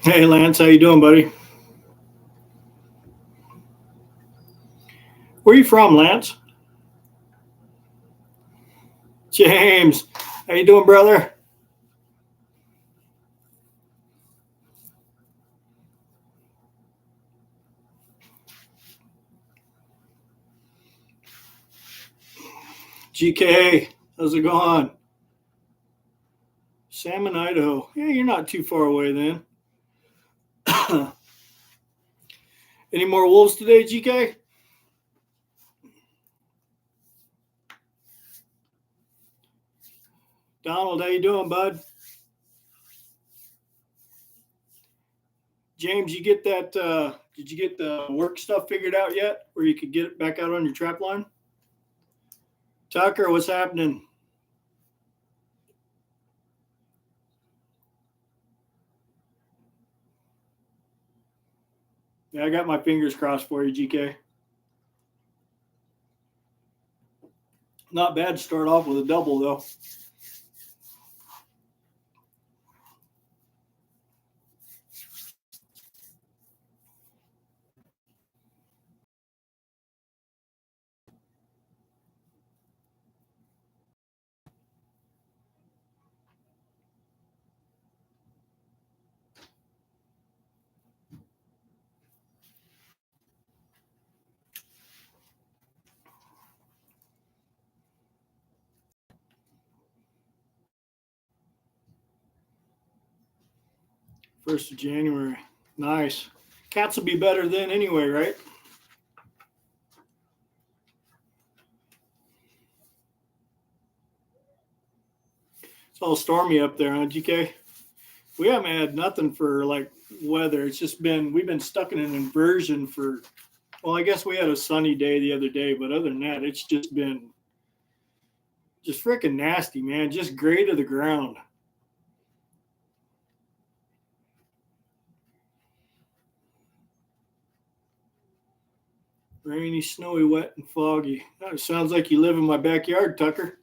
Hey Lance, how you doing, buddy? Where you from, Lance? James, how you doing, brother? GK, how's it going? Salmon, Idaho. Yeah, you're not too far away then. Any more wolves today, GK? Donald, how you doing, bud? James, you get that? Did you get the work stuff figured out yet, where you could get it back out on your trap line? Tucker, what's happening? Yeah, I got my fingers crossed for you, GK. Not bad to start off with a double, though. First of January. Nice. Cats will be better then anyway, right? It's all stormy up there, huh, GK? We haven't had nothing for like weather. It's just been we've been stuck in an inversion for well, I guess we had a sunny day the other day, but other than that, it's just been just freaking nasty, man. Just gray to the ground. Rainy, snowy, wet, and foggy. That sounds like you live in my backyard, Tucker.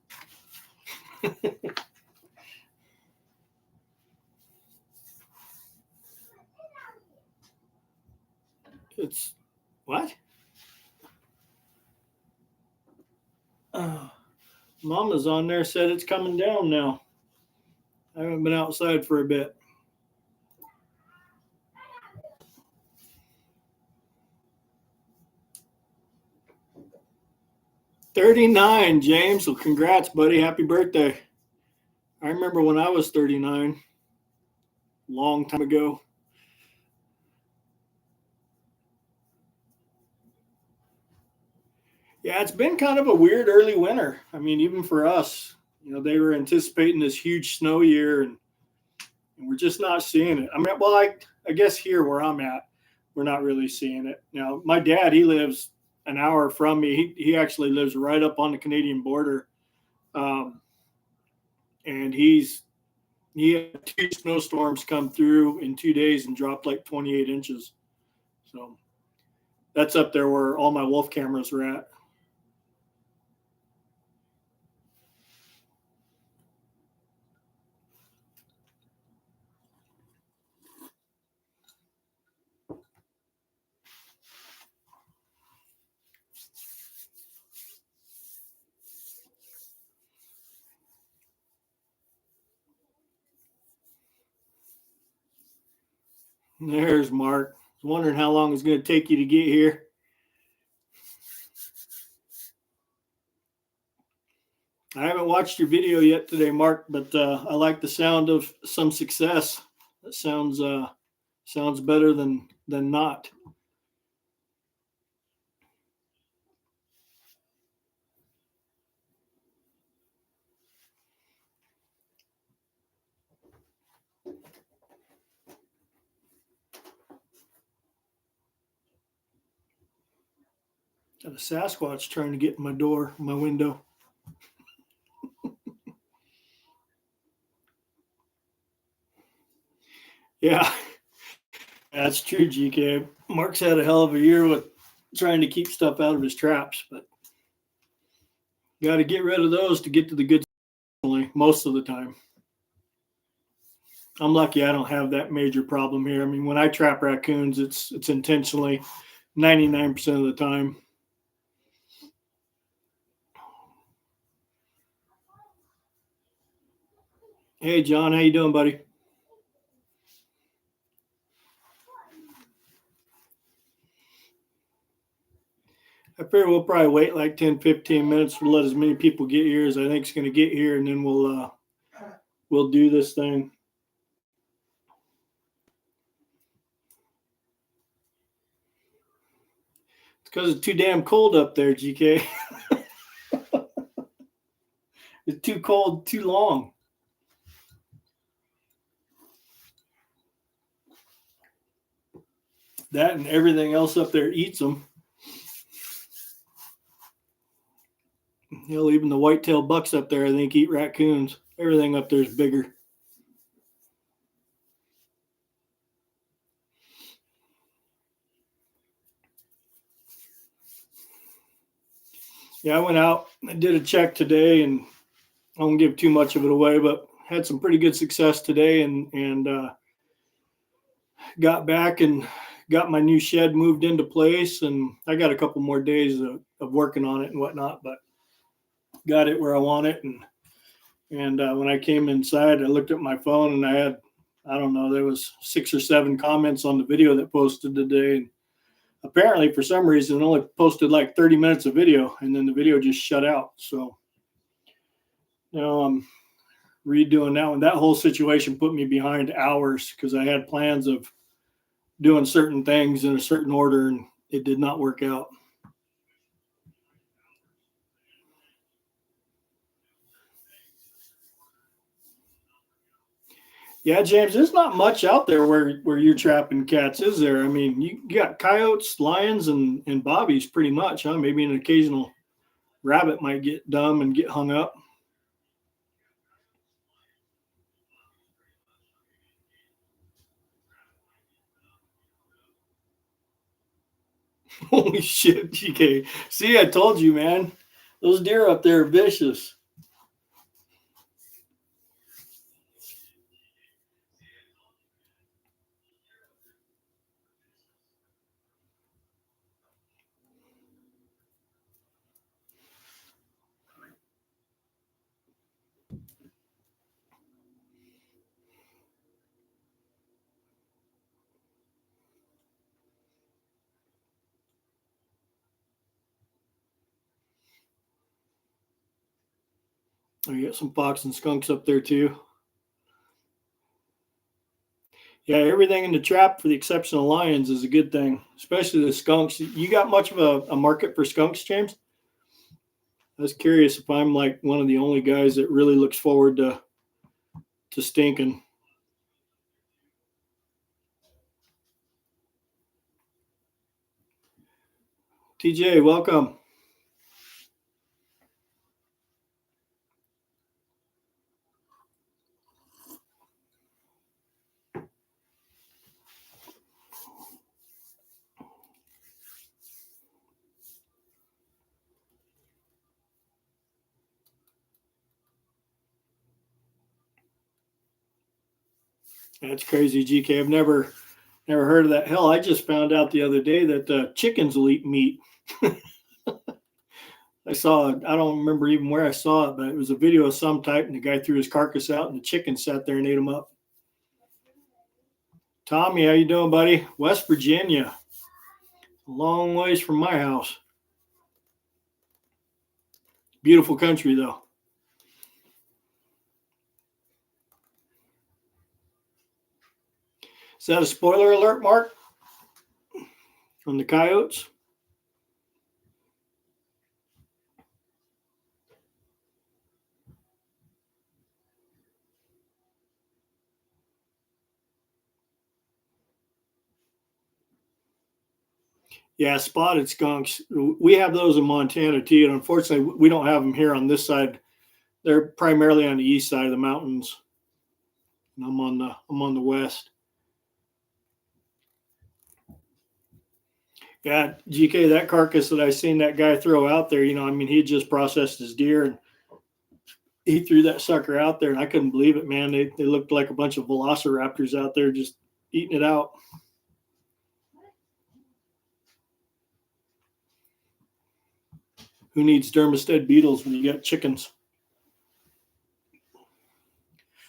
It's what? Uh, Mama's on there said it's coming down now. I haven't been outside for a bit. 39, James. Well, congrats, buddy. Happy birthday. I remember when I was 39, long time ago. Yeah, it's been kind of a weird early winter. I mean, even for us, they were anticipating this huge snow year, and we're just not seeing it. I mean, well, I guess here where I'm at, we're not really seeing it. Now, my dad, he lives an hour from me. He actually lives right up on the Canadian border, um, and he had two snowstorms come through in 2 days and dropped like 28 inches. So that's up there where all my wolf cameras are at. There's Mark. I was wondering how long it's going to take you to get here. I haven't watched your video yet today, Mark, but I like the sound of some success. That sounds better than not. Got a Sasquatch trying to get in my window. Yeah, that's true, GK. Mark's had a hell of a year with trying to keep stuff out of his traps, but got to get rid of those to get to the good most of the time. I'm lucky I don't have that major problem here. I mean, when I trap raccoons, it's intentionally 99% of the time. Hey, John, how you doing, buddy? I figure we'll probably wait like 10, 15 minutes to let as many people get here as I think is going to get here, and then we'll do this thing. It's because it's too damn cold up there, GK. It's too cold, too long. That and everything else up there eats them. Hell, even the white-tailed bucks up there, I think, eat raccoons. Everything up there is bigger. Yeah, I went out. I did a check today, and I won't give too much of it away, but had some pretty good success today, and got back and got my new shed moved into place, and I got a couple more days of working on it and whatnot, but got it where I want it. And when I came inside, I looked at my phone, and I had, I don't know, there was 6 or 7 comments on the video that posted today. And apparently, for some reason, it only posted like 30 minutes of video, and then the video just shut out. So, I'm redoing that one. That whole situation put me behind hours because I had plans of doing certain things in a certain order, and it did not work out. Yeah, James, there's not much out there where you're trapping cats, is there? I mean, you got coyotes, lions, and bobbies pretty much, huh? Maybe an occasional rabbit might get dumb and get hung up. Holy shit, GK. See, I told you, man. Those deer up there are vicious. Oh, you got some fox and skunks up there too. Yeah, everything in the trap, for the exception of lions, is a good thing, especially the skunks. You got much of a market for skunks, James? I was curious if I'm like one of the only guys that really looks forward to stinking. TJ, welcome. That's crazy, GK. I've never heard of that. Hell, I just found out the other day that chickens will eat meat. I saw it. I don't remember even where I saw it, but it was a video of some type, and the guy threw his carcass out, and the chicken sat there and ate him up. Tommy, how you doing, buddy? West Virginia, a long ways from my house. Beautiful country, though. Is that a spoiler alert, Mark, on the coyotes? Yeah, spotted skunks. We have those in Montana too, and unfortunately, we don't have them here on this side. They're primarily on the east side of the mountains, and I'm on the west. Yeah, GK, that carcass that I seen that guy throw out there, I mean, he just processed his deer, and he threw that sucker out there, and I couldn't believe it, man. They looked like a bunch of velociraptors out there just eating it out. Who needs dermestid beetles when you got chickens?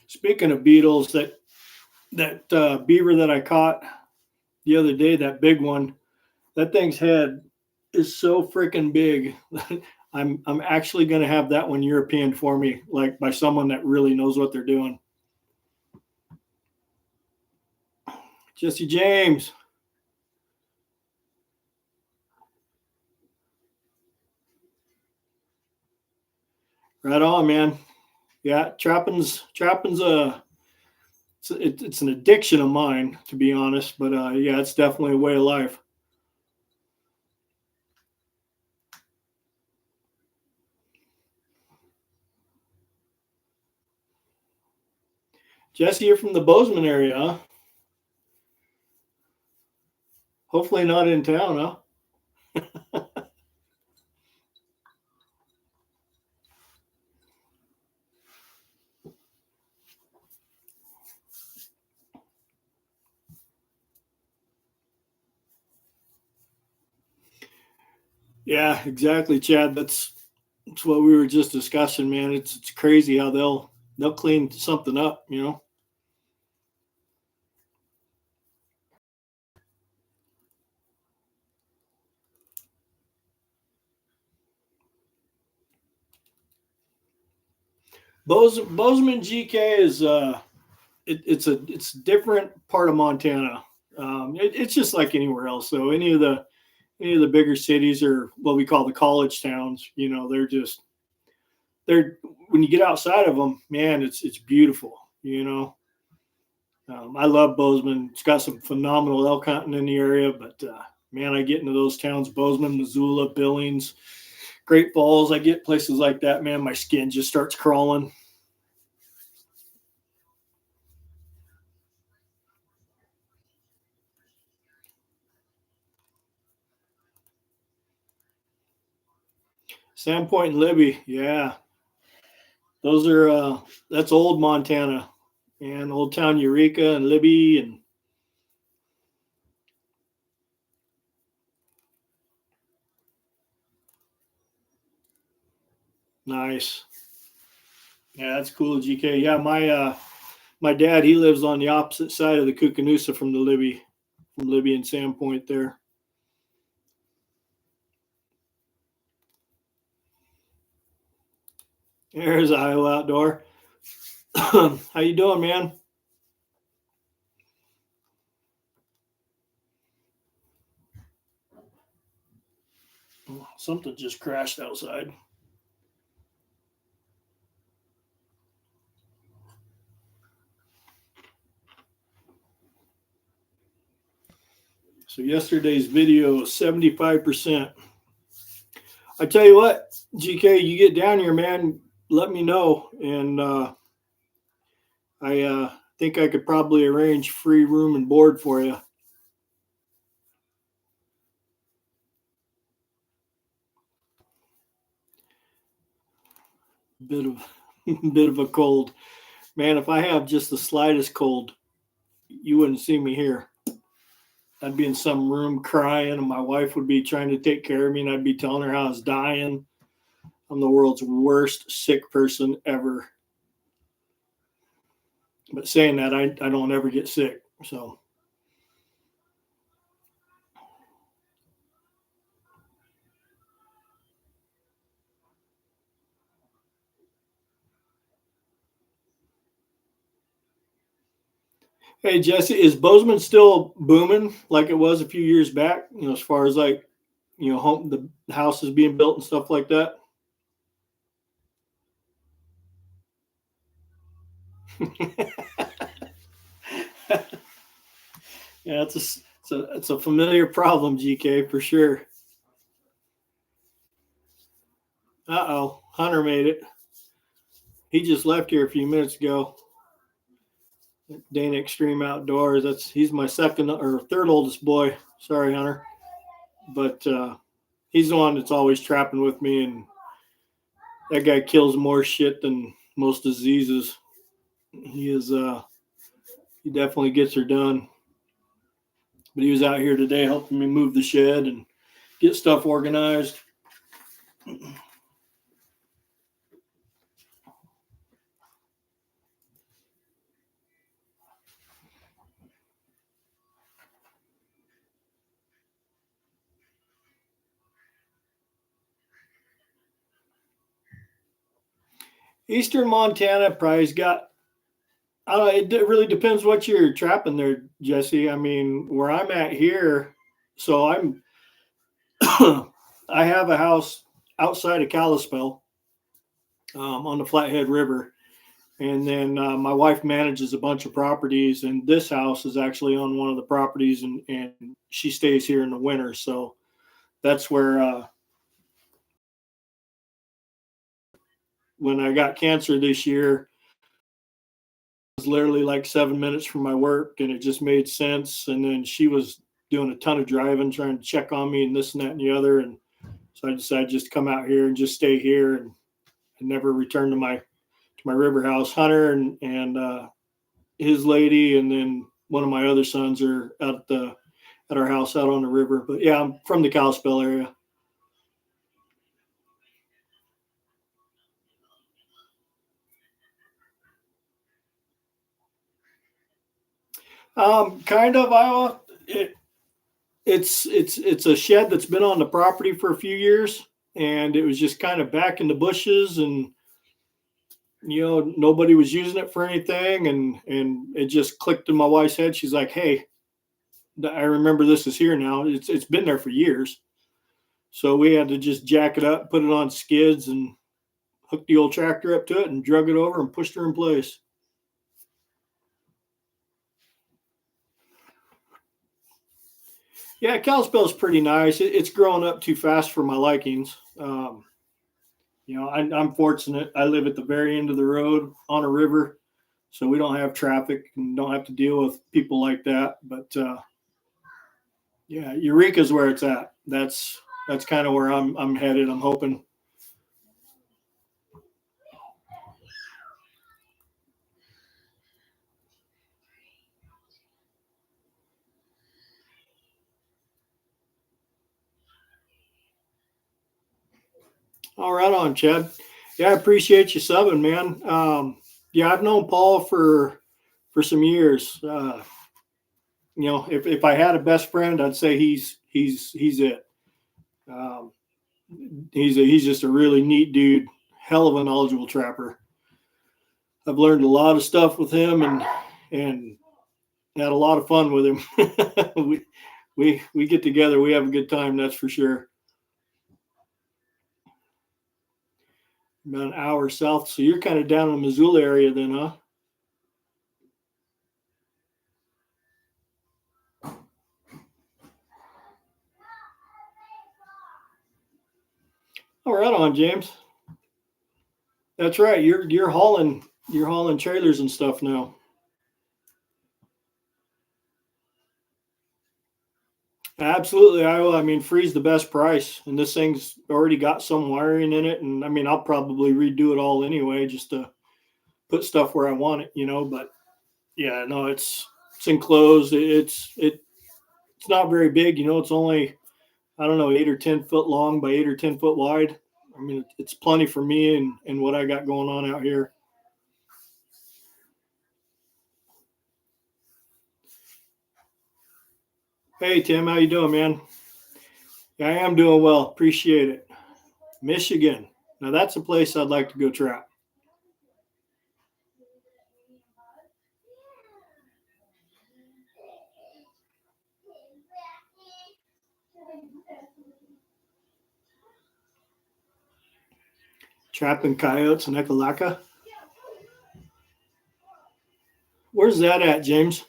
Speaking of beetles, that beaver that I caught the other day, that big one, that thing's head is so freaking big. I'm actually going to have that one European for me, like by someone that really knows what they're doing. Jesse James. Right on, man. Yeah, trapping's it's an addiction of mine, to be honest. But yeah, it's definitely a way of life. Jesse, you're from the Bozeman area, huh? Hopefully not in town, huh? Yeah, exactly, Chad. That's what we were just discussing, man. It's crazy how they'll clean something up, you know. Bozeman GK is it's a different part of Montana. It's just like anywhere else. So any of the bigger cities or what we call the college towns, you know, they're when you get outside of them, man, it's beautiful. You know, I love Bozeman. It's got some phenomenal elk hunting in the area, but man, I get into those towns, Bozeman, Missoula, Billings, Great Falls. I get places like that, man. My skin just starts crawling. Sandpoint and Libby, yeah, those are that's old Montana, and Old Town Eureka and Libby and nice. Yeah, that's cool, GK. Yeah, my dad, he lives on the opposite side of the Kookanusa from Libby and Sandpoint there. There's Iowa Outdoor. How you doing, man? Something just crashed outside. So yesterday's video, 75%. I tell you what, GK, you get down here, man, let me know. And I think I could probably arrange free room and board for you. Bit of bit of a cold. Man, if I have just the slightest cold, you wouldn't see me here. I'd be in some room crying, and my wife would be trying to take care of me, and I'd be telling her how I was dying. I'm the world's worst sick person ever. But saying that, I don't ever get sick. So, hey, Jesse, is Bozeman still booming like it was a few years back? You know, as far as like, you know, the houses being built and stuff like that. Yeah, it's a familiar problem, GK, for sure. Uh-oh, Hunter made it. He just left here a few minutes ago. Dana Extreme Outdoors. He's my second or third oldest boy. Sorry, Hunter, but he's the one that's always trapping with me, and that guy kills more shit than most diseases. He definitely gets her done. But he was out here today helping me move the shed and get stuff organized. Eastern Montana probably's got, I don't know, it really depends what you're trapping there, Jesse. I mean, where I'm at here, so I have a house outside of Kalispell on the Flathead River. And then my wife manages a bunch of properties, and this house is actually on one of the properties, and she stays here in the winter. So that's where when I got cancer this year, it was literally like 7 minutes from my work, and it just made sense. And then she was doing a ton of driving, trying to check on me and this and that and the other. And so I decided just to come out here and just stay here and never return to my river house. Hunter and his lady, and then one of my other sons are at our house out on the river. But yeah, I'm from the Kalispell area. Kind of, Iowa. It's a shed that's been on the property for a few years, and it was just kind of back in the bushes, and nobody was using it for anything, and it just clicked in my wife's head. She's like, "Hey, I remember this is here now. It's been there for years." So we had to just jack it up, put it on skids, and hooked the old tractor up to it, and drug it over and pushed her in place. Yeah, Kalispell's pretty nice. It's growing up too fast for my likings. I'm fortunate. I live at the very end of the road on a river, so we don't have traffic and don't have to deal with people like that. But yeah, Eureka's where it's at. That's kind of where I'm headed. I'm hoping. All right, on Chad. Yeah, I appreciate you subbing, man. Yeah, I've known Paul for some years. If I had a best friend, I'd say he's it. Um, he's just a really neat dude, hell of a knowledgeable trapper. I've learned a lot of stuff with him, and had a lot of fun with him. we get together, we have a good time, that's for sure. About an hour south, so you're kind of down in the Missoula area then, huh? Oh, right on, James. That's right. You're hauling trailers and stuff now. Absolutely, I mean, free's the best price, and this thing's already got some wiring in it, and I mean, I'll probably redo it all anyway, just to put stuff where I want it, But yeah, no, it's enclosed. It's not very big, It's only, I don't know, 8 or 10 foot long by 8 or 10 foot wide. I mean, it's plenty for me and what I got going on out here. Hey Tim, how you doing, man? Yeah, I am doing well. Appreciate it. Michigan. Now that's a place I'd like to go trap. Trapping coyotes in Ekalaka. Where's that at, James?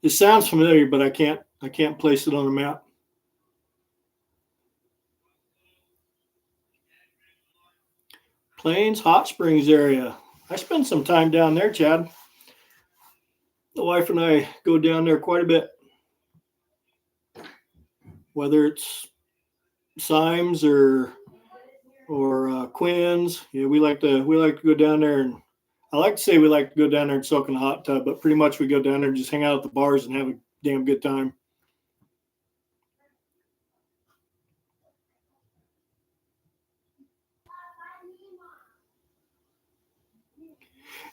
It sounds familiar, but I can't place it on a map. Plains, Hot Springs area. I spend some time down there, Chad. The wife and I go down there quite a bit. Whether it's Symes or or Quinn's. Yeah, we like to go down there, and I like to say we like to go down there and soak in the hot tub, but pretty much we go down there and just hang out at the bars and have a damn good time.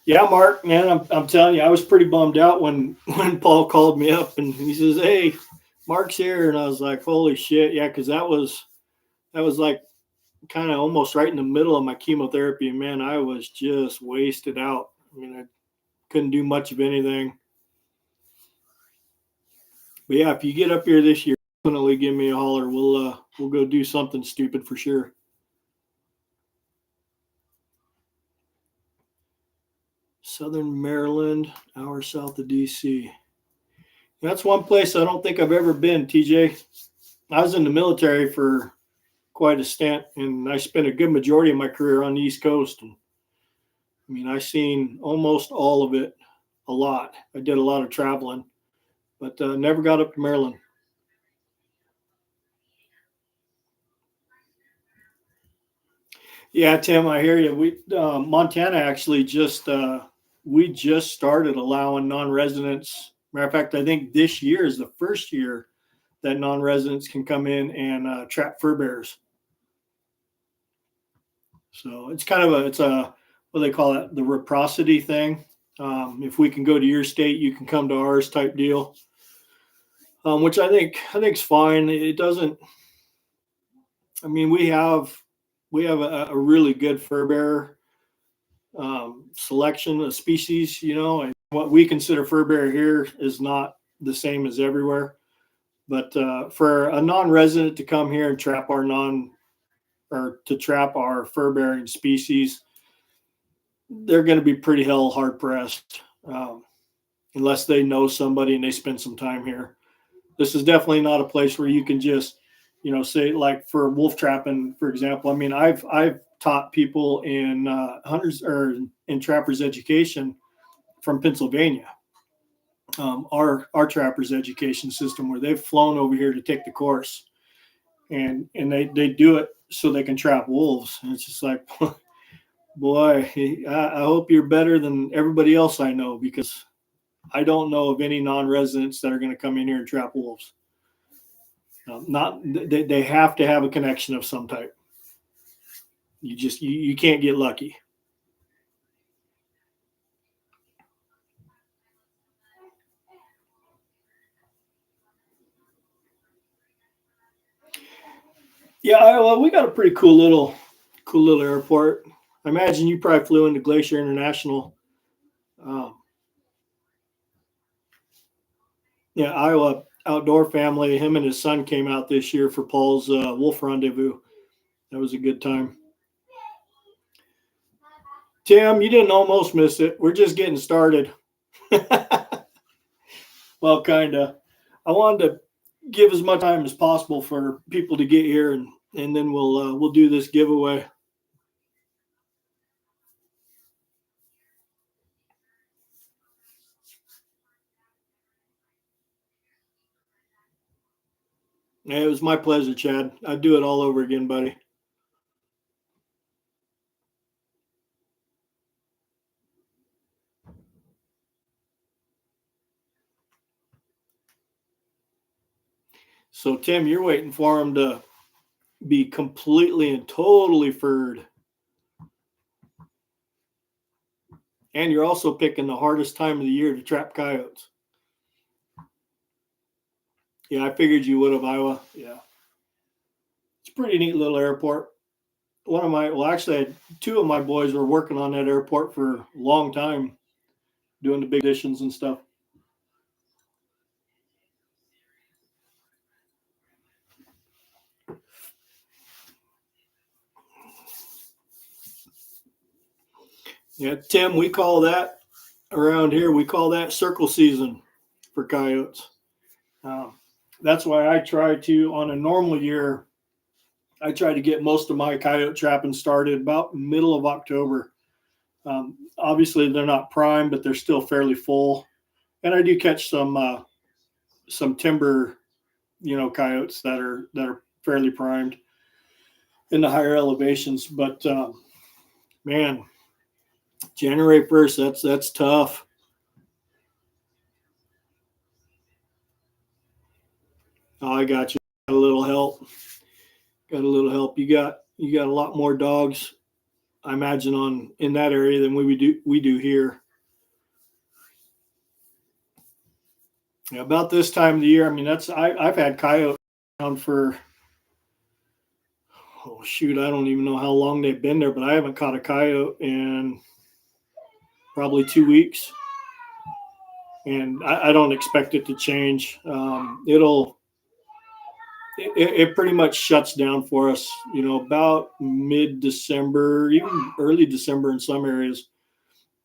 Yeah, Mark, man, I'm telling you, I was pretty bummed out when when Paul called me up and he says, "Hey, Mark's here," and I was like, "Holy shit, yeah," because that was like kind of almost right in the middle of my chemotherapy, and man, I was just wasted out. I mean, I couldn't do much of anything. But yeah, if you get up here this year, definitely give me a holler. We'll go do something stupid for sure. Southern Maryland, hour south of DC. That's one place I don't think I've ever been, TJ. I was in the military for quite a stint, and I spent a good majority of my career on the East Coast. And I mean, I seen almost all of it, a lot. I did a lot of traveling, but never got up to Maryland. Yeah, Tim, I hear you. We Montana actually just we just started allowing non-residents. Matter of fact, I think this year is the first year that non-residents can come in and trap fur bears. So it's kind of it's a what do they call it, the reciprocity thing. If we can go to your state, you can come to ours type deal, which I think's fine. It doesn't. I mean, we have a really good fur bear selection of species, and what we consider fur bear here is not the same as everywhere. But for a non-resident to come here and trap our non or to trap our fur bearing species, they're going to be pretty hell hard pressed, unless they know somebody and they spend some time here. This is definitely not a place where you can just, say like for wolf trapping, for example. I mean, I've taught people in hunters or in trappers education from Pennsylvania, our trappers education system, where they've flown over here to take the course, and they do it so they can trap wolves. And it's just like, boy, I hope you're better than everybody else I know, because I don't know of any non-residents that are going to come in here and trap wolves. Not they have to have a connection of some type. You can't get lucky. Yeah, well, we got a pretty cool little airport. I imagine you probably flew into Glacier International. Um, yeah, Iowa outdoor family. Him and his son came out this year for Paul's wolf rendezvous. That was a good time. Tim, you didn't almost miss it. We're just getting started. Well, kind of. I wanted to give as much time as possible for people to get here, and then we'll do this giveaway. Yeah, it was my pleasure, Chad. I'd do it all over again, buddy. So, Tim, you're waiting for him to be completely and totally furred, and you're also picking the hardest time of the year to trap coyotes. Yeah, I figured you would have, Iowa. Yeah, it's a pretty neat little airport. Actually, two of my boys were working on that airport for a long time, doing the big additions and stuff. Yeah, Tim, we call that around here. We call that circle season for coyotes. Um, that's why I try to, on a normal year, I try to get most of my coyote trapping started about middle of October. Obviously, they're not prime, but they're still fairly full, and I do catch some timber, coyotes that are fairly primed. in the higher elevations. But man, January 1st, that's tough. Oh, I got you. Got a little help. Got a little help. You got a lot more dogs, I imagine, on in that area than we do here. Yeah, about this time of the year, I mean, I've had coyotes around for, oh shoot, I don't even know how long they've been there, but I haven't caught a coyote in probably 2 weeks, and I don't expect it to change. It pretty much shuts down for us, about mid December, even early December in some areas.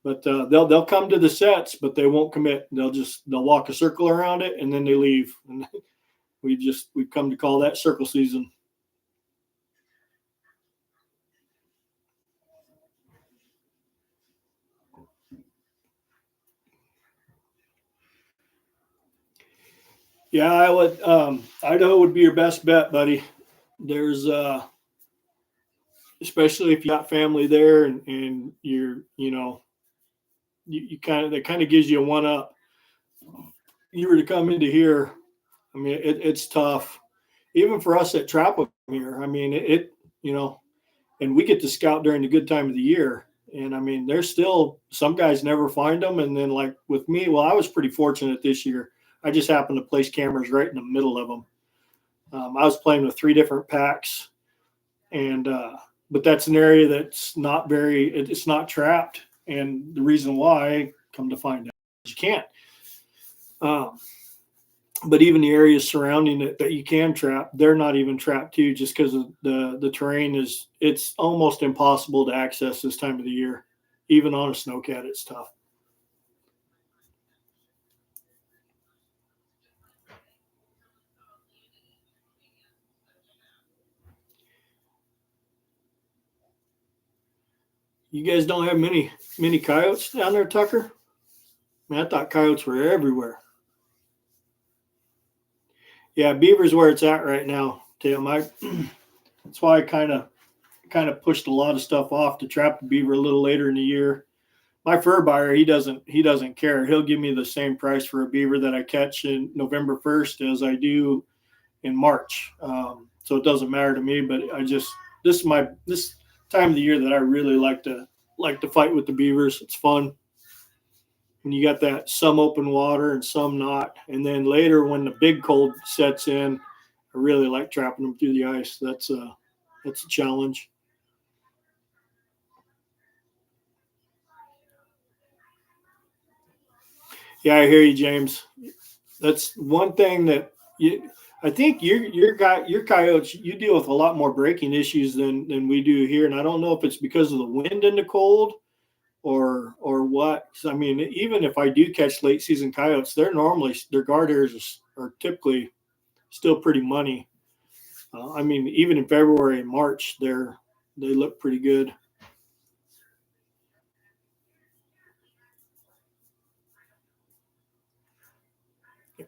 But they'll come to the sets, but they won't commit. They'll walk a circle around it and then they leave. And we've come to call that circle season. Yeah, I would. Idaho would be your best bet, buddy. There's especially if you got family there and you kind of that kind of gives you a one up. You were to come into here, I mean, it's tough, even for us that trap up here. I mean, and we get to scout during the good time of the year. And I mean, there's still some guys never find them. And then, like with me, well, I was pretty fortunate this year. I just happened to place cameras right in the middle of them. I was playing with 3 different packs, and but that's an area that's not it's not trapped. And the reason why, come to find out, you can't. Um, but even the areas surrounding it that you can trap, they're not even trapped too, just because the terrain it's almost impossible to access this time of the year. Even on a snowcat, it's tough. You guys don't have many coyotes down there, Tucker? Man, I thought coyotes were everywhere. Yeah, beaver's where it's at right now, Tim. That's why I kind of pushed a lot of stuff off to trap the beaver a little later in the year. My fur buyer, he doesn't care. He'll give me the same price for a beaver that I catch in November 1st as I do in March. So it doesn't matter to me. But this time of the year that I really like to fight with the beavers. It's fun when you got that some open water and some not. And then later when the big cold sets in, I really like trapping them through the ice. That's a challenge. Yeah, I hear you, James. That's one thing that I think your coyotes, you deal with a lot more breaking issues than we do here, and I don't know if it's because of the wind and the cold or what. I mean, even if I do catch late season coyotes, their guard areas are typically still pretty money. I mean, even in February and March, they look pretty good.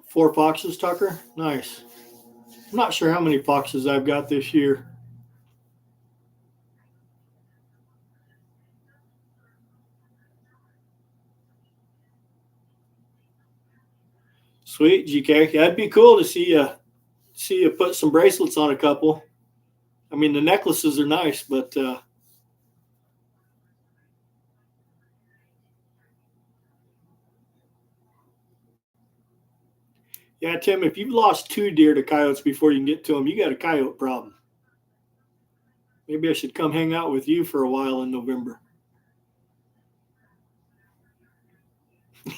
4 foxes, Tucker. Nice. I'm not sure how many foxes I've got this year. Sweet, GK. Yeah, it'd be cool to see you put some bracelets on a couple. I mean, the necklaces are nice, but yeah, Tim, if you've lost 2 deer to coyotes before you can get to them, you got a coyote problem. Maybe I should come hang out with you for a while in November.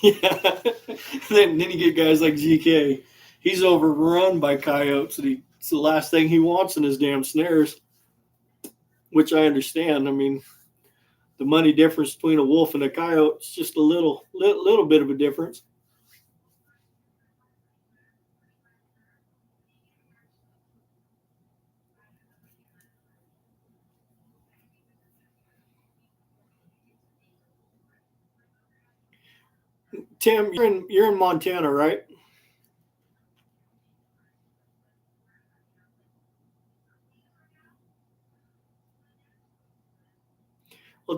Yeah. then you get guys like GK. He's overrun by coyotes, and it's the last thing he wants in his damn snares, which I understand. I mean, the money difference between a wolf and a coyote is just a little bit of a difference. Tim, you're in Montana, right?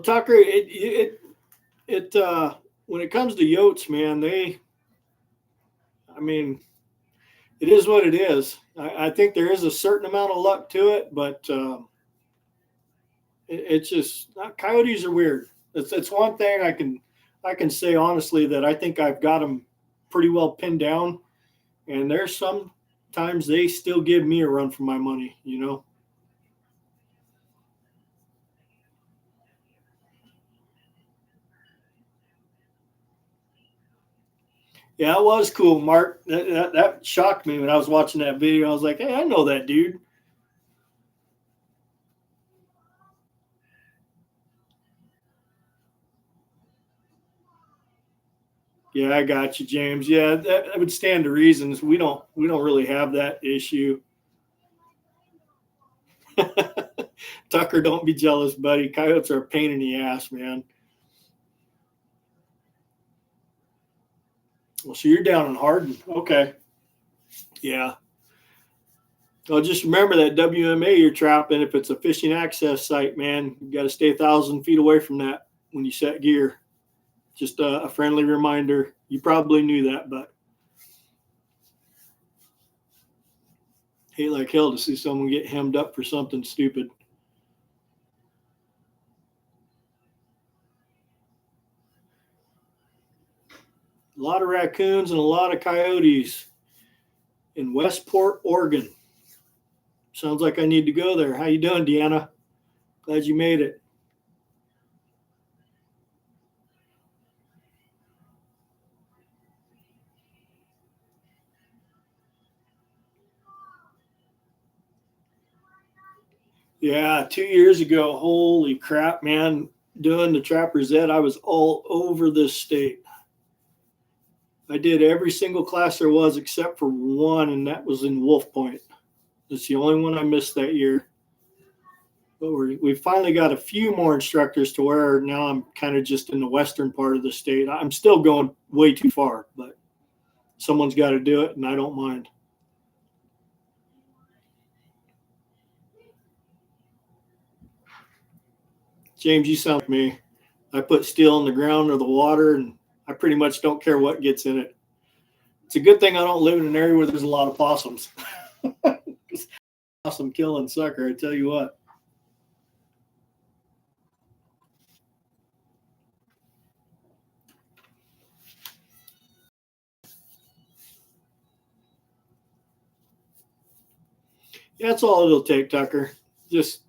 Well, Tucker, when it comes to yotes, man, I mean, it is what it is. I think there is a certain amount of luck to it, but it's just coyotes are weird. It's one thing I can say honestly that I think I've got them pretty well pinned down, and there's some times they still give me a run for my money. You know. Yeah, it was cool, Mark. That shocked me when I was watching that video. I was like, hey, I know that dude. Yeah, I got you, James. Yeah, that would stand to reasons. We don't really have that issue. Tucker, don't be jealous, buddy. Coyotes are a pain in the ass, man. Well, so you're down in Hardin. Okay. Yeah. Well, just remember that WMA you're trapping. If it's a fishing access site, man, you got to stay 1,000 feet away from that when you set gear. Just a friendly reminder. You probably knew that, but hate like hell to see someone get hemmed up for something stupid. A lot of raccoons and a lot of coyotes in Westport, Oregon. Sounds like I need to go there. How you doing, Deanna? Glad you made it. Yeah, 2 years ago, holy crap, man. Doing the Trapper's Ed, I was all over this state. I did every single class there was except for one, and that was in Wolf Point. It's the only one I missed that year. But we finally got a few more instructors to where now I'm kind of just in the western part of the state. I'm still going way too far, but someone's got to do it, and I don't mind. James, you sound like me. I put steel in the ground or the water, and I pretty much don't care what gets in it. It's a good thing I don't live in an area where there's a lot of possums. Possum killing sucker, I tell you what. Yeah, that's all it'll take, Tucker. Just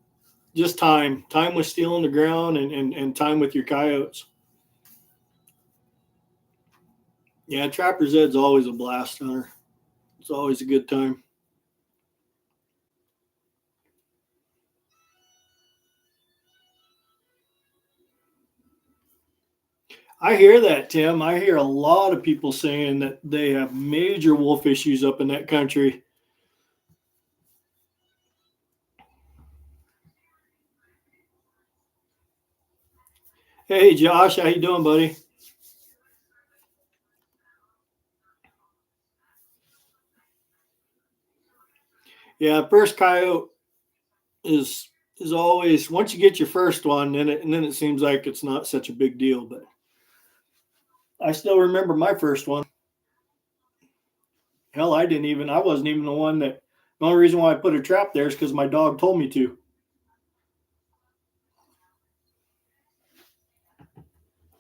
just time with steel in the ground and time with your coyotes. Yeah, Trapper's Ed's always a blast, Hunter. It's always a good time. I hear that, Tim. I hear a lot of people saying that they have major wolf issues up in that country. Hey, Josh, how you doing, buddy? Yeah, first coyote is is always once you get your first one, then it seems like it's not such a big deal. But I still remember my first one. Hell, I wasn't even the one that. The only reason why I put a trap there is because my dog told me to.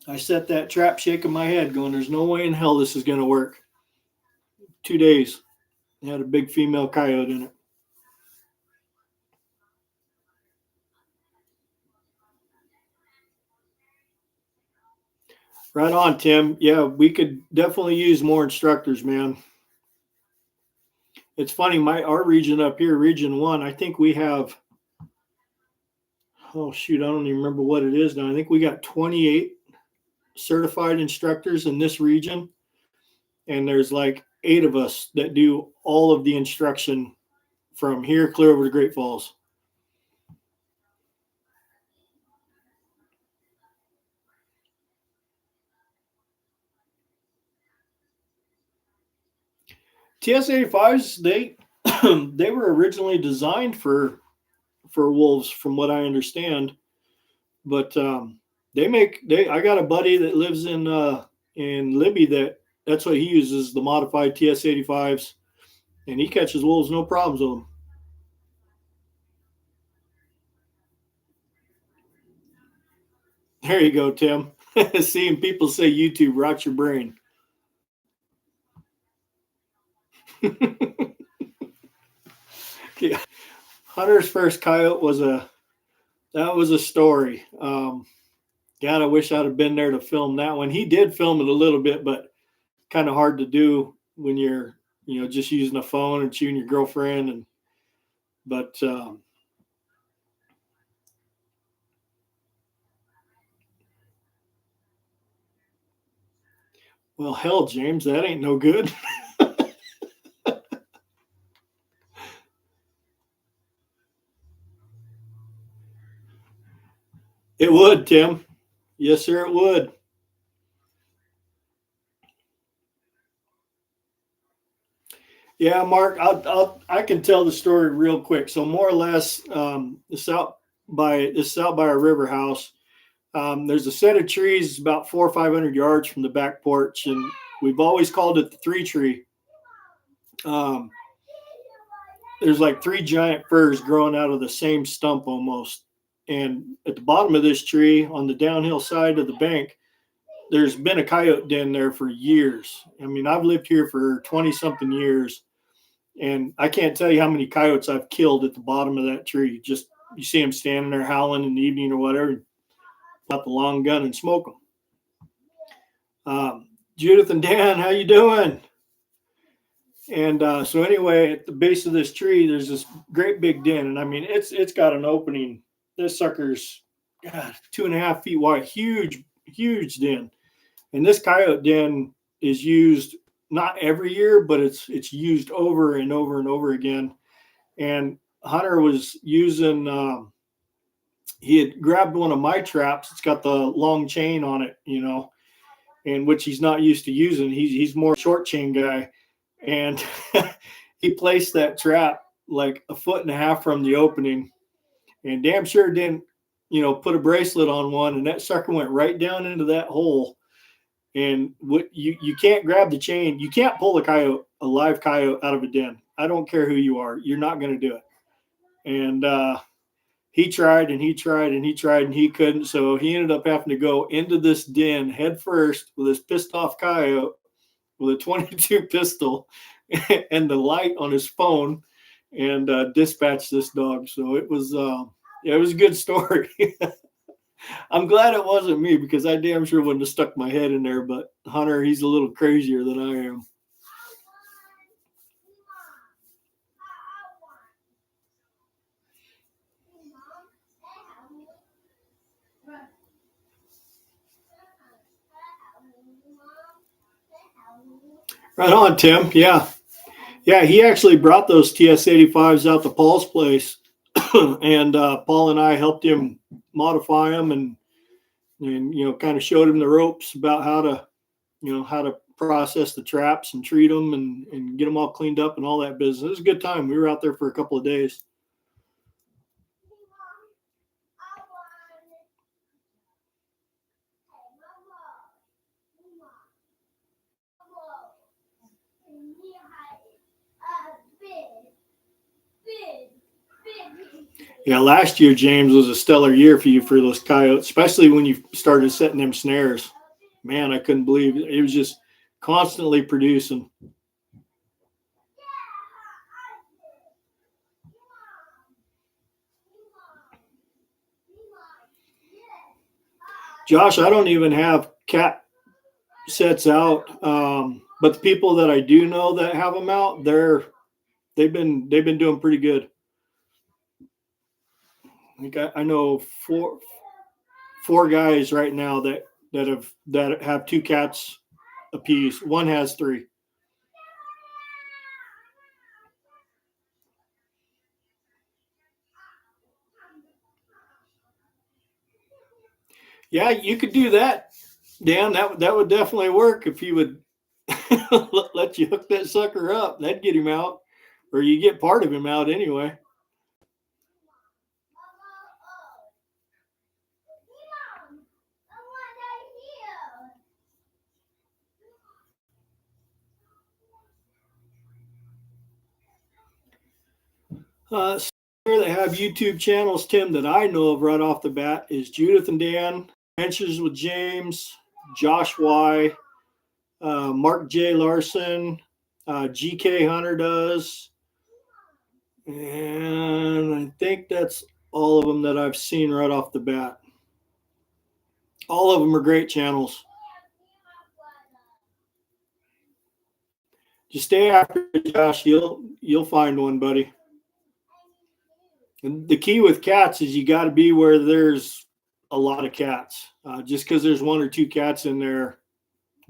I set that trap shaking my head, going, "There's no way in hell this is going to work." 2 days, it had a big female coyote in it. Right on, Tim. Yeah, we could definitely use more instructors, man. It's funny, our region up here, Region One, I think we have. Oh shoot, I don't even remember what it is now. I think we got 28 certified instructors in this region, and there's like 8 of us that do all of the instruction from here clear over to Great Falls. TS-85s, they were originally designed for wolves, from what I understand, but I got a buddy that lives in Libby that's what he uses, the modified TS-85s, and he catches wolves no problems with them. There you go, Tim. Seeing people say YouTube rots your brain. Yeah. Hunter's first coyote was a story. God, I wish I'd have been there to film that one. He did film it a little bit, but kind of hard to do when you're just using a phone and shooting your girlfriend. And but well, hell, James, that ain't no good. It would, Tim. Yes, sir, it would. Yeah, Mark, I can tell the story real quick. So more or less, this out by our river house. There's a set of trees about 400 or 500 yards from the back porch, and we've always called it the three tree. Um, there's like three giant firs growing out of the same stump almost. And at the bottom of this tree, on the downhill side of the bank, there's been a coyote den there for years. I mean, I've lived here for 20 something years, and I can't tell you how many coyotes I've killed at the bottom of that tree. Just you see them standing there howling in the evening or whatever, pull out the long gun and smoke them. Judith and Dan, how you doing? And so anyway, at the base of this tree, there's this great big den, and I mean, it's got an opening. This sucker's 2.5 feet wide, huge den. And this coyote den is used not every year, but it's used over and over and over again. And Hunter was using. He had grabbed one of my traps. It's got the long chain on it, and which he's not used to using. He's more short chain guy, and he placed that trap like 1.5 feet from the opening, and damn sure didn't, put a bracelet on one, and that sucker went right down into that hole. And what you can't grab the chain, you can't pull a live coyote out of a den. I don't care who you are, you're not going to do it. And he tried and he tried and he tried and he couldn't. So he ended up having to go into this den head first with his pissed off coyote with a 22 pistol and the light on his phone and dispatch this dog. So it was a good story. I'm glad it wasn't me because I damn sure wouldn't have stuck my head in there. But Hunter, he's a little crazier than I am. Right on, Tim. Yeah. Yeah, he actually brought those TS-85s out to Paul's place, and Paul and I helped him modify them and kind of showed him the ropes about how to process the traps and treat them and get them all cleaned up and all that business. It was a good time. We were out there for a couple of days. Yeah, last year, James, was a stellar year for you for those coyotes, especially when you started setting them snares. Man, I couldn't believe it. It was just constantly producing. Josh, I don't even have cat sets out, but the people that I do know that have them out, they've been doing pretty good. I know four guys right now that have two cats apiece. One has three. Yeah, you could do that, Dan. That would definitely work if you would let you hook that sucker up. That'd get him out, or you get part of him out anyway. Here they have YouTube channels, Tim, that I know of right off the bat is Judith and Dan, Adventures with James, Josh Y, Mark J. Larson, GK Hunter does, and I think that's all of them that I've seen right off the bat. All of them are great channels. Just stay after it, Josh. You'll find one, buddy. And the key with cats is you got to be where there's a lot of cats. Just because there's one or two cats in there,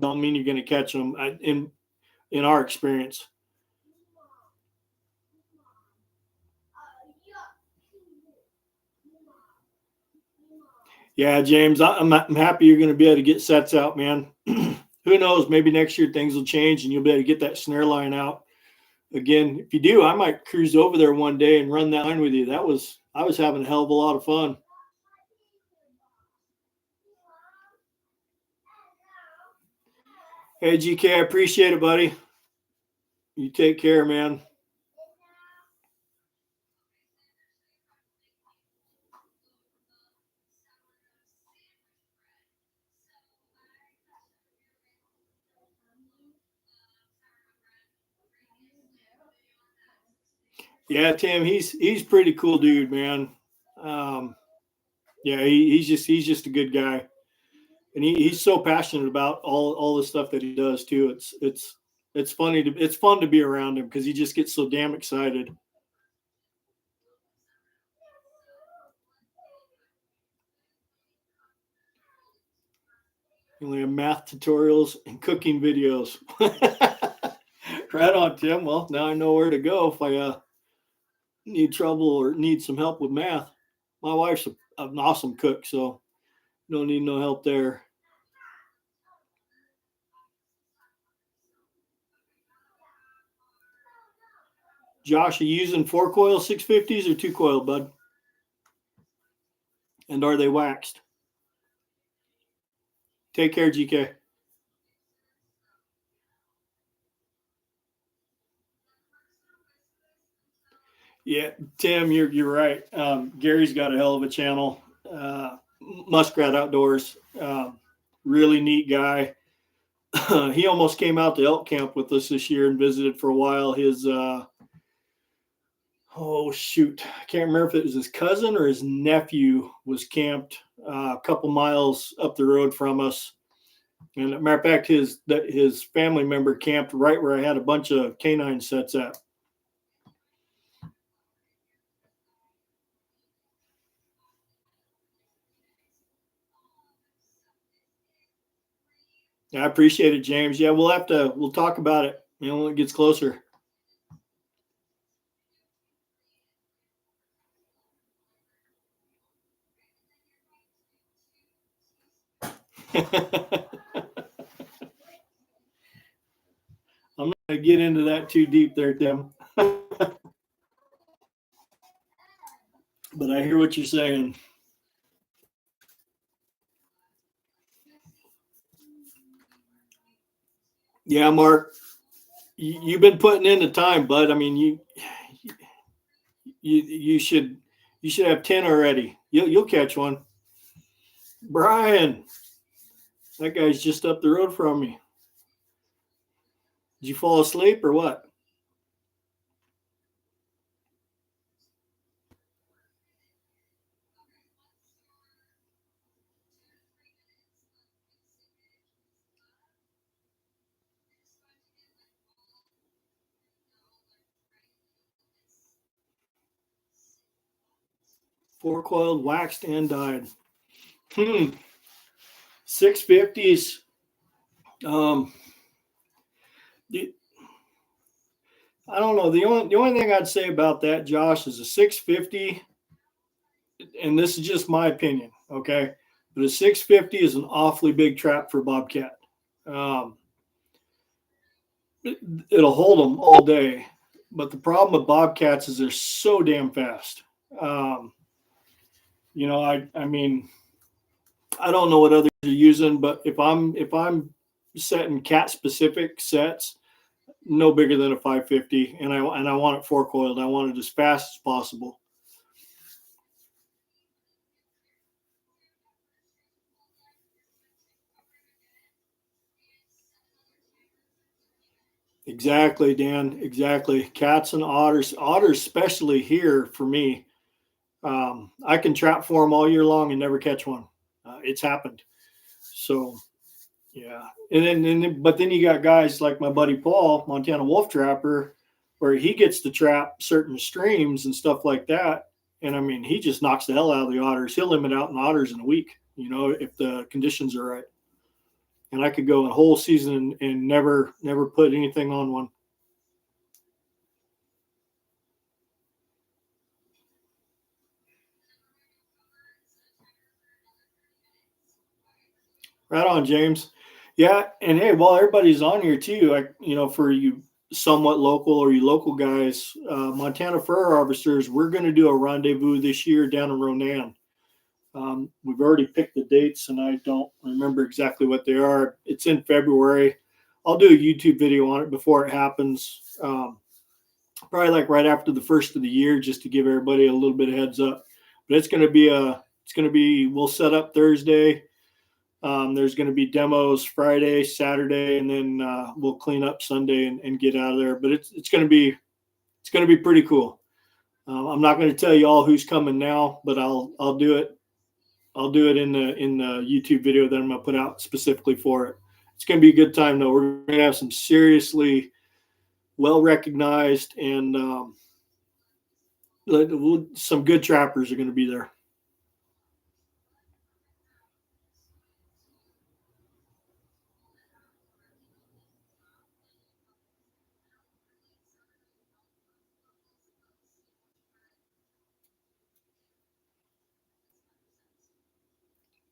don't mean you're going to catch them. In our experience. Yeah, James, I'm happy you're going to be able to get sets out, man. Who knows? Maybe next year things will change and you'll be able to get that snare line out again. If you do, I might cruise over there one day and run that line with you. I was having a hell of a lot of fun. Hey, GK, I appreciate it, buddy. You take care, man. Yeah, Tim, he's pretty cool dude, man. Yeah, he's just a good guy, and he's so passionate about all the stuff that he does too. It's fun to be around him because he just gets so damn excited. You only have math tutorials and cooking videos. Right on, Tim. Well, now I know where to go if I need trouble or need some help with math. My wife's an awesome cook, so don't need no help there. Josh, are you using 4-coil 650s or 2-coil, bud? And are they waxed? Take care, GK. Yeah, Tim, you're right. Gary's got a hell of a channel. Muskrat Outdoors, really neat guy. He almost came out to elk camp with us this year and visited for a while. His oh shoot, I can't remember if it was his cousin or his nephew was camped a couple miles up the road from us. And as a matter of fact, his family member camped right where I had a bunch of canine sets at. Yeah, I appreciate it, James. Yeah, we'll talk about it, when it gets closer. I'm not going to get into that too deep there, Tim. But I hear what you're saying. Yeah, Mark, you've been putting in the time, bud. I mean, you should have 10 already. You'll catch one. Brian, that guy's just up the road from me. Did you fall asleep or what? Four-coiled, waxed, and dyed. 650s. I don't know. The only thing I'd say about that, Josh, is a 650, and this is just my opinion, okay? But a 650 is an awfully big trap for bobcat. It'll hold them all day, but the problem with bobcats is they're so damn fast. I mean, I don't know what others are using, but if I'm setting cat specific sets, no bigger than a 550, and I want it four coiled. I want it as fast as possible. Exactly, Dan. Exactly. Cats and otters. Otters, especially here for me. I can trap for them all year long and never catch one. It's happened. So yeah, but then you got guys like my buddy Paul, Montana Wolf Trapper, where he gets to trap certain streams and stuff like that. And I mean, he just knocks the hell out of the otters. He'll limit out in otters in a week, if the conditions are right. And I could go a whole season and never put anything on one. Right on, James. Yeah, and hey, while everybody's on here too, for you somewhat local or you local guys, Montana fur harvesters, we're going to do a rendezvous this year down in Ronan. We've already picked the dates, and I don't remember exactly what they are. It's in February. I'll do a YouTube video on it before it happens. Probably like right after the first of the year, just to give everybody a little bit of heads up. But it's going to be. We'll set up Thursday. There's going to be demos Friday, Saturday, and then we'll clean up Sunday and get out of there. But it's going to be pretty cool. I'm not going to tell you all who's coming now, but I'll do it. I'll do it in the YouTube video that I'm going to put out specifically for it. It's going to be a good time though. We're going to have some seriously well recognized and some good trappers are going to be there.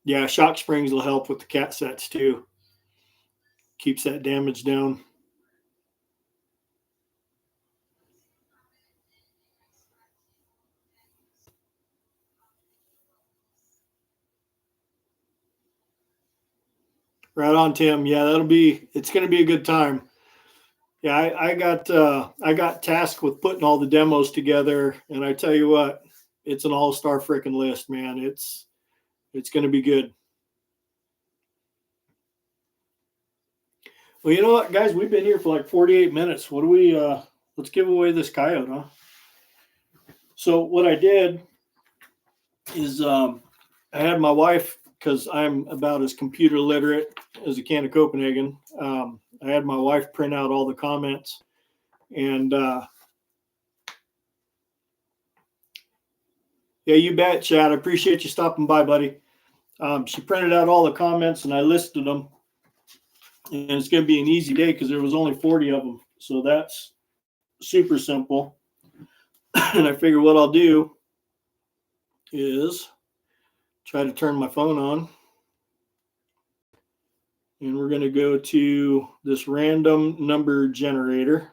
Yeah, shock springs will help with the cat sets too. Keeps that damage down. Right on, Tim. Yeah, it's going to be a good time. Yeah, I got tasked with putting all the demos together, and I tell you what, it's an all-star freaking list, man. It's going to be good. Well, you know what, guys, we've been here for like 48 minutes. What do we? Let's give away this coyote, huh? So what I did is I had my wife, because I'm about as computer literate as a can of Copenhagen. I had my wife print out all the comments, and yeah, you bet, Chad. I appreciate you stopping by, buddy. She printed out all the comments, and I listed them. And it's going to be an easy day because there was only 40 of them. So that's super simple. And I figure what I'll do is try to turn my phone on. And we're going to go to this random number generator.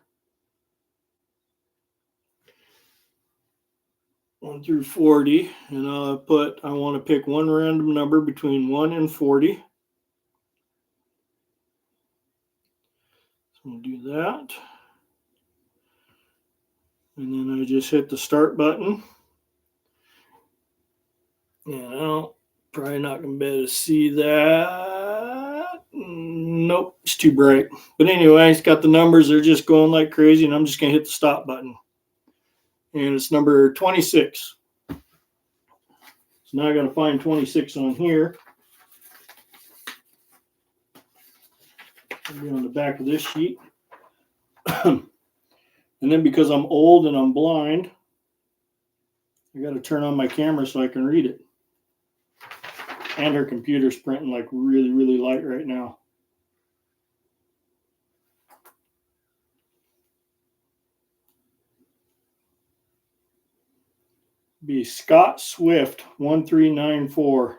1 through 40. And I want to pick one random number between 1 and 40. So we'll do that. And then I just hit the start button. And probably not going to be able to see that. Nope, it's too bright. But anyway, it's got the numbers. They're just going like crazy, and I'm just going to hit the stop button. And it's number 26. So now I got to find 26 on here. It'll be on the back of this sheet. And then because I'm old and I'm blind, I got to turn on my camera so I can read it. And her computer's printing like really, really light right now. Be Scott Swift 1394.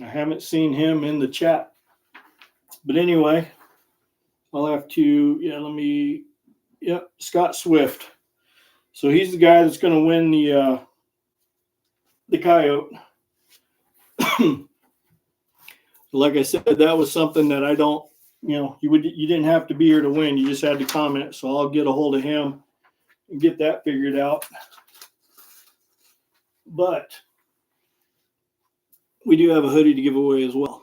I haven't seen him in the chat. But anyway, I'll have to, Scott Swift. So he's the guy that's going to win the coyote. Like I said, that was something that I don't you didn't have to be here to win. You just had to comment. So I'll get a hold of him and get that figured out. But we do have a hoodie to give away as well.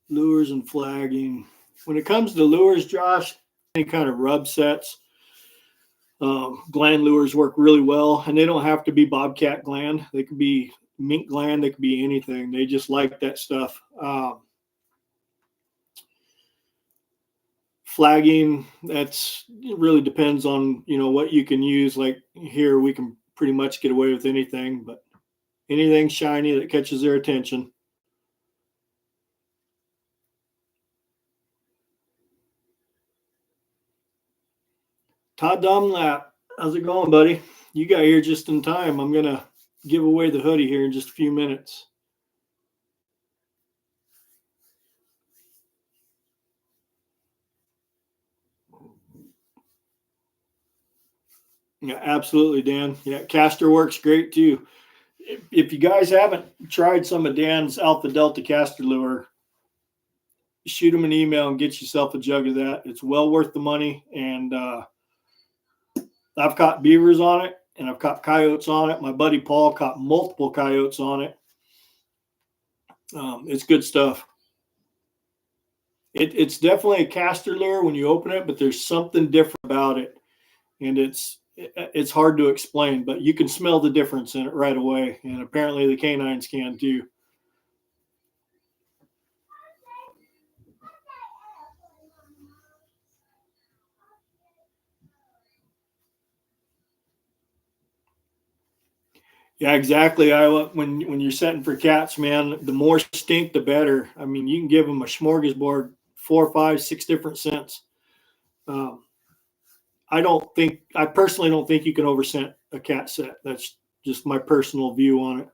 Lures and flagging. When it comes to lures, Josh, any kind of rub sets, gland lures work really well, and they don't have to be bobcat gland. They could be mink gland. They could be anything. They just like that stuff. Flagging, it really depends on what you can use. Like here, we can pretty much get away with anything, but anything shiny that catches their attention. Todd Dunlap, how's it going, buddy? You got here just in time. I'm going to give away the hoodie here in just a few minutes. Yeah, absolutely, Dan. Yeah, caster works great too. If you guys haven't tried some of Dan's Alpha Delta caster lure, shoot him an email and get yourself a jug of that. It's well worth the money. And I've caught beavers on it, and I've caught coyotes on it. My buddy Paul caught multiple coyotes on it. It's good stuff. It's definitely a caster lure when you open it, but there's something different about it, and it's hard to explain, but you can smell the difference in it right away, and apparently the canines can too. Yeah, exactly. When you're setting for cats, man, the more stink, the better. I mean, you can give them a smorgasbord, 4, 5, 6 different scents. I personally don't think you can overscent a cat set. That's just my personal view on it.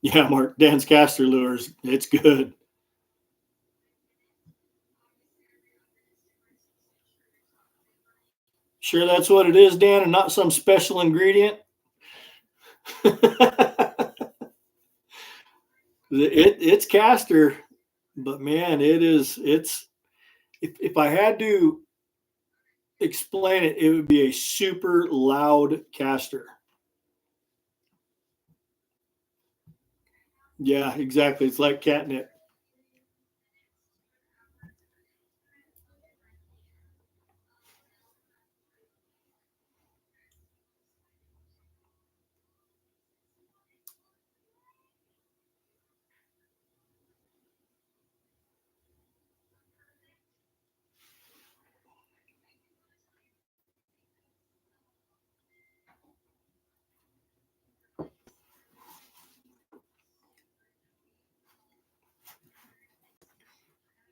Yeah, Mark, Dan's caster lures, it's good. Sure, that's what it is, Dan, and not some special ingredient. It's caster, but man, it's if I had to explain it, it would be a super loud caster. Yeah, exactly. It's like catnip.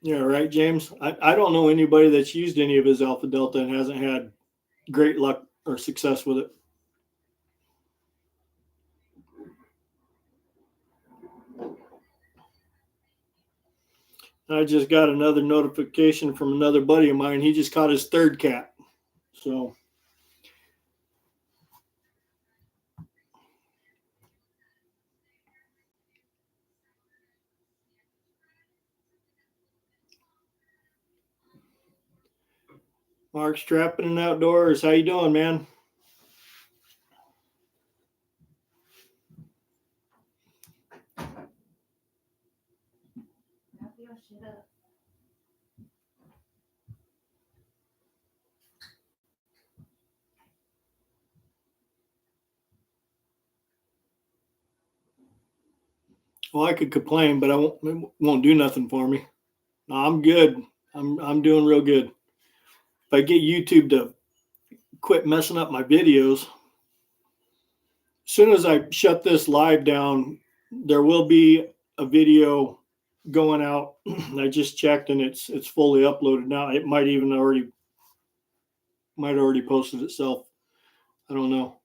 Yeah, right, James. I don't know anybody that's used any of his Alpha Delta and hasn't had great luck or success with it. I just got another notification from another buddy of mine. He just caught his third cat. So Mark's trapping and outdoors. How you doing, man? Well, I could complain, but it won't do nothing for me. No, I'm good. I'm doing real good. If I get YouTube to quit messing up my videos, as soon as I shut this live down, there will be a video going out. I just checked and it's fully uploaded now. It might already posted itself. I don't know.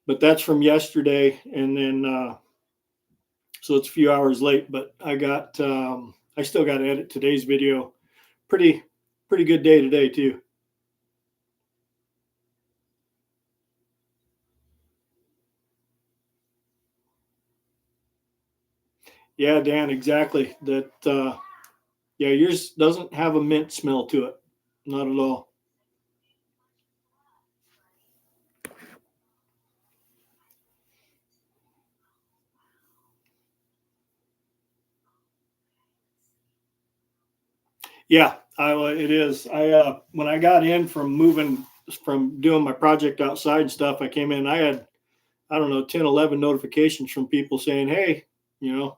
but that's from yesterday. And then, so it's a few hours late, but I still got to edit today's video. Pretty good day today too. Yeah, Dan, exactly. Yeah, yours doesn't have a mint smell to it. Not at all. Yeah, it is. When I got in from doing my project outside and stuff, I came in, I had, I don't know, 10, 11 notifications from people saying, hey, you know,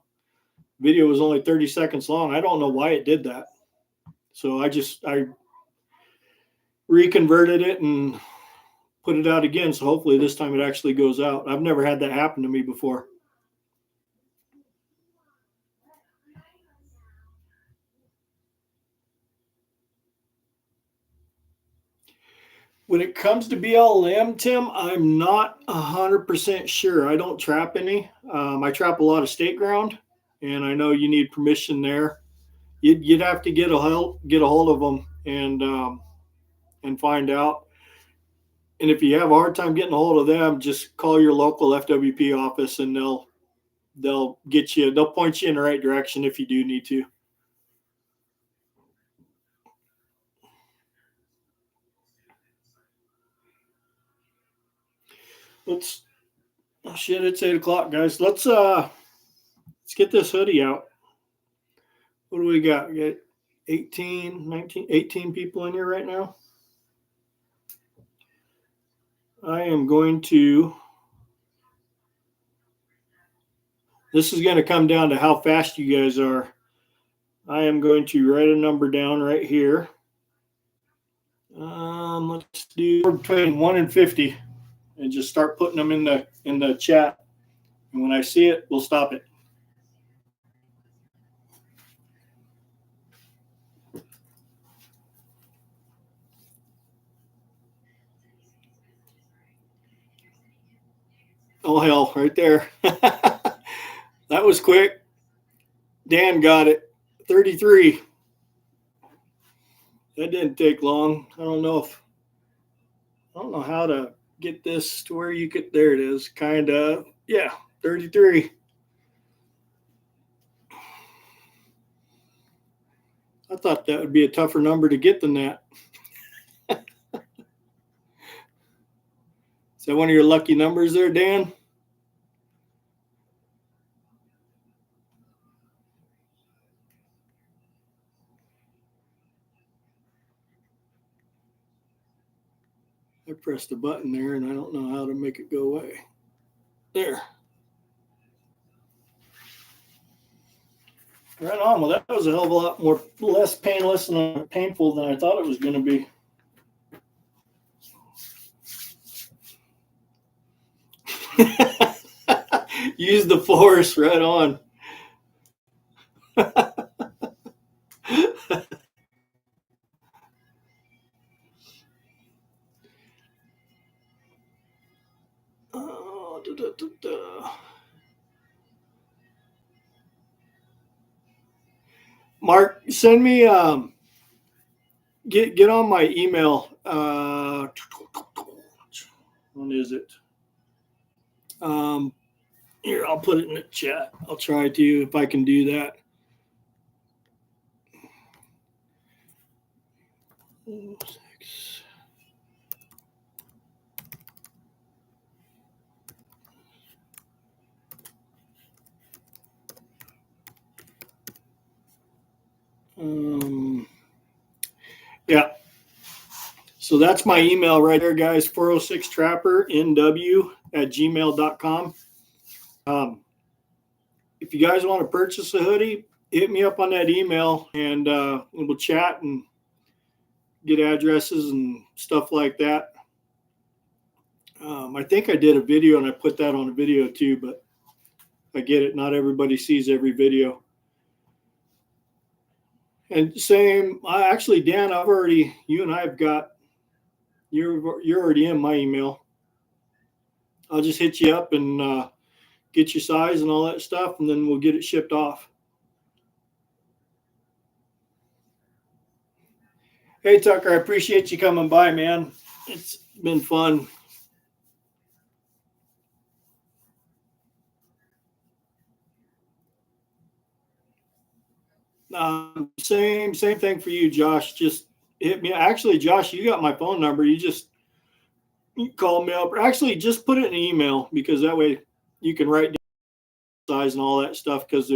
video was only 30 seconds long. I don't know why it did that. So I reconverted it and put it out again. So hopefully this time it actually goes out. I've never had that happen to me before. When it comes to BLM, Tim, I'm not 100% sure. I don't trap any. I trap a lot of state ground, and I know you need permission there. You'd have to get a hold of them and find out. And if you have a hard time getting a hold of them, just call your local FWP office, and they'll get you. They'll point you in the right direction if you do need to. Let's Oh shit, it's 8 o'clock, guys. Let's get this hoodie out. What do we got? We got 18, 19, 18 people in here right now. I am going to This is going to come down to how fast you guys are. I am going to write a number down right here. Let's do between 1 and 50 and just start putting them in the chat. And when I see it, we'll stop it. Oh, hell, right there. That was quick. Dan got it. 33. That didn't take long. I don't know how to get this to where you could. There it is. Kind of. Yeah, 33. I thought that would be a tougher number to get than that. Is that one of your lucky numbers there, Dan? I pressed a button there and I don't know how to make it go away. There. Right on. Well, that was a hell of a lot less painless and painful than I thought it was going to be. Use the force, right on. Oh, da, da, da, da. Mark, send me get on my email. When is it? Here, I'll put it in the chat. I'll try to if I can do that. Yeah. So that's my email right there, guys. 406trappernw@gmail.com. If you guys want to purchase a hoodie, hit me up on that email and we'll chat and get addresses and stuff like that. I think I did a video and I put that on a video too, but I get it. Not everybody sees every video. And same, actually, Dan, you and I have got, you're already in my email. I'll just hit you up and get your size and all that stuff, and then we'll get it shipped off. Hey, Tucker, I appreciate you coming by, man. It's been fun. Same thing for you, Josh. Just hit me. Actually, Josh, you got my phone number. You call me up, or actually just put it in an email, because that way you can write down size and all that stuff. Because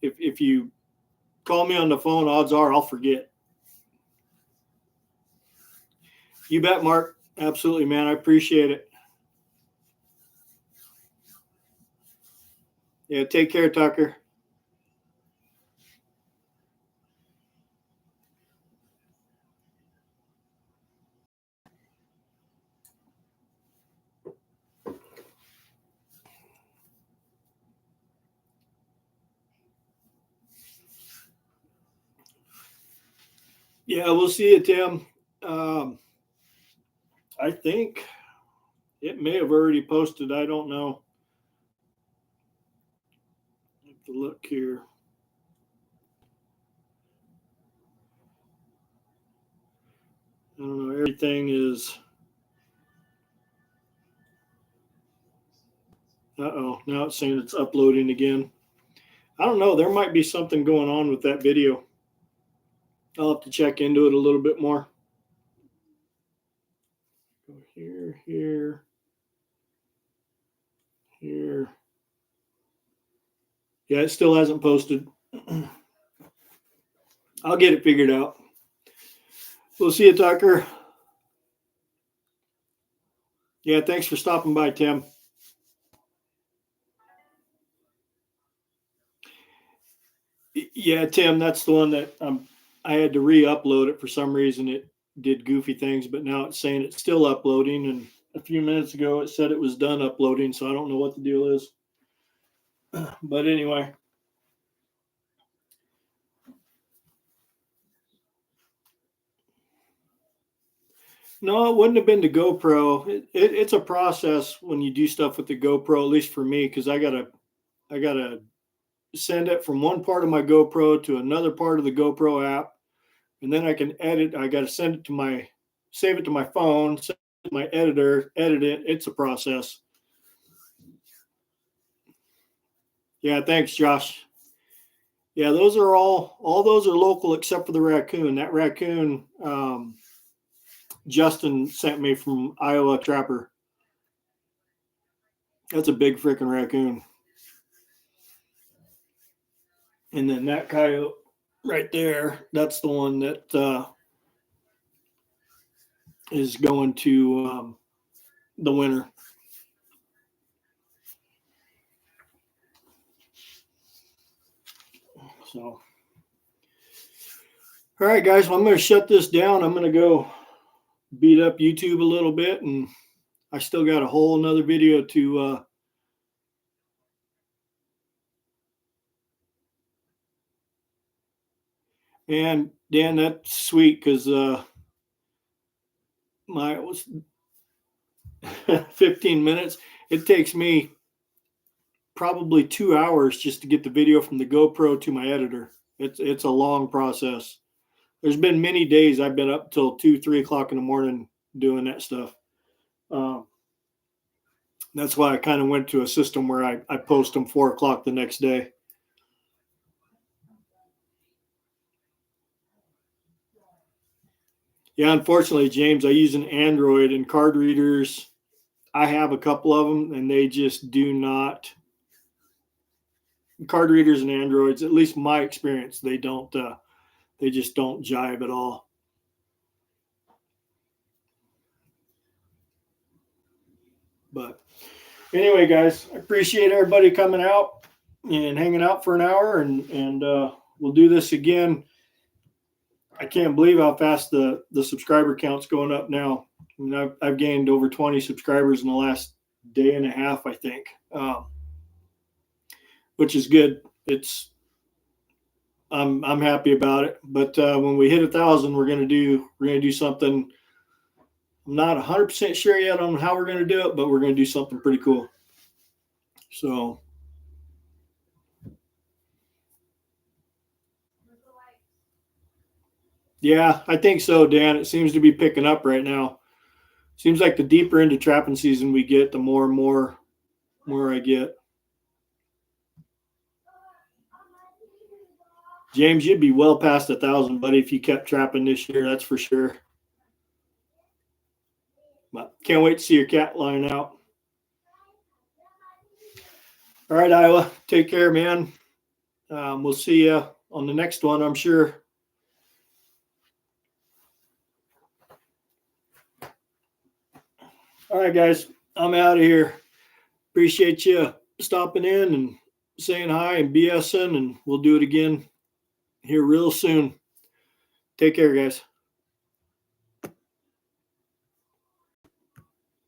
if you call me on the phone, odds are I'll forget. You bet, Mark. Absolutely, man. I appreciate it. Yeah, take care, Tucker. Yeah, we'll see you, Tim. I think it may have already posted. I don't know. I have to look here. I don't know. Everything is. Uh-oh. Now it's saying it's uploading again. I don't know. There might be something going on with that video. I'll have to check into it a little bit more. Go here, here, here. Yeah, it still hasn't posted. I'll get it figured out. We'll see you, Tucker. Yeah, thanks for stopping by, Tim. Yeah, Tim, that's the one that I had to re-upload it for some reason. It did goofy things, but now it's saying it's still uploading. And a few minutes ago, it said it was done uploading, so I don't know what the deal is. But anyway. No, it wouldn't have been the GoPro. It's a process when you do stuff with the GoPro, at least for me, because I gotta send it from one part of my GoPro to another part of the GoPro app, and then I can edit. I got to save it to my phone, send it to my editor, edit it. It's a process. Yeah, thanks, Josh. Yeah, those are all those are local except for the raccoon. That raccoon, Justin sent me from Iowa Trapper. That's a big freaking raccoon. And then that coyote right there, that's the one that is going to the winter. So, all right, guys, well, I'm going to shut this down. I'm going to go beat up YouTube a little bit, and I still got a whole another video to and Dan, that's sweet, because my it was 15 minutes. It takes me probably 2 hours just to get the video from the GoPro to my editor. It's a long process. There's been many days I've been up till 2-3 o'clock in the morning doing that stuff. That's why I kind of went to a system where I post them 4 o'clock the next day. Yeah, unfortunately, James, I use an Android, and card readers, I have a couple of them, and they just do not. Card readers and Androids, at least my experience, they just don't jive at all. But anyway, guys, I appreciate everybody coming out and hanging out for an hour, and we'll do this again. I can't believe how fast the subscriber count's going up now. I mean, I've gained over 20 subscribers in the last day and a half, I think, which is good. I'm happy about it. But when we hit 1,000, we're gonna do something I'm not 100% sure yet on how we're going to do it, but we're going to do something pretty cool. So, yeah, I think so, Dan. It seems to be picking up right now. Seems like the deeper into trapping season we get, the more and more I get. James, you'd be well past 1,000, buddy, if you kept trapping this year. That's for sure. But can't wait to see your cat line out. All right, Iowa. Take care, man. We'll see you on the next one, I'm sure. All right, guys. I'm out of here. Appreciate you stopping in and saying hi and BSing, and we'll do it again here real soon. Take care, guys.